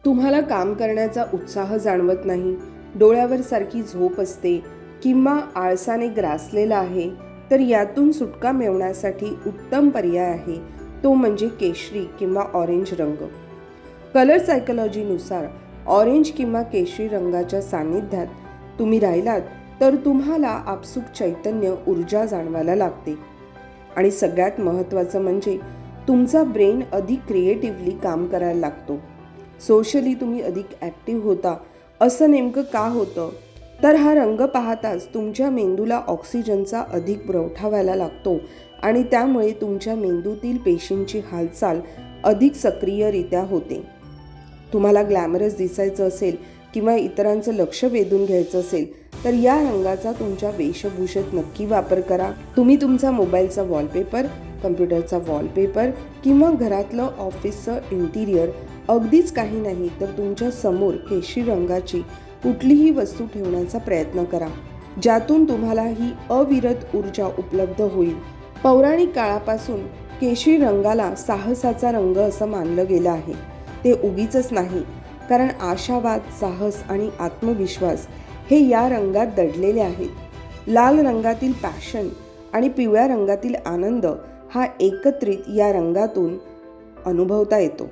तुम्हाला काम करण्याचा उत्साह जाणवत नाही, डोळ्यावर सारखी झोप असते किंवा आळसाने ग्रासलेला आहे, तर यातून सुटका मिळवण्यासाठी उत्तम पर्याय आहे तो म्हणजे केशरी किंवा ऑरेंज रंग. कलर सायकोलॉजीनुसार ऑरेंज किंवा केशरी रंगाच्या सान्निध्यात तुम्ही राहिलात तर तुम्हाला आपसूक चैतन्य, ऊर्जा जाणवायला लागते. आणि सगळ्यात महत्त्वाचं म्हणजे तुमचा ब्रेन अधिक क्रिएटिव्हली काम करायला लागतो. सोशली तुम्ही अधिक ॲक्टिव्ह होता. असं नेमकं का होतं? तर हा रंग पाहताच तुमच्या मेंदूला ऑक्सिजनचा अधिक पुरवठा व्हायला लागतो आणि त्यामुळे तुमच्या मेंदूतील पेशींची हालचाल अधिक सक्रियरित्या होते. तुम्हाला ग्लॅमरस दिसायचं असेल किंवा इतरांचं लक्ष वेधून घ्यायचं असेल तर या रंगाचा तुमच्या वेशभूषेत नक्की वापर करा. तुम्ही तुमचा मोबाईलचा वॉलपेपर, कम्प्युटरचा वॉलपेपर किंवा घरातलं ऑफिसचं इंटिरियर, अगदीच काही नाही तर तुमच्या समोर केशरी रंगाची कुठलीही वस्तू ठेवण्याचा प्रयत्न करा, ज्यातून तुम्हाला ही अविरत ऊर्जा उपलब्ध होईल. पौराणिक काळापासून केशरी रंगाला साहसाचा रंग असं मानलं गेलं आहे. ते उगीचच नाही, कारण आशावाद, साहस आणि आत्मविश्वास हे या रंगात दडलेले आहेत. लाल रंगातील पॅशन आणि पिवळ्या रंगातील आनंद हा एकत्रित या रंगातून अनुभवता येतो.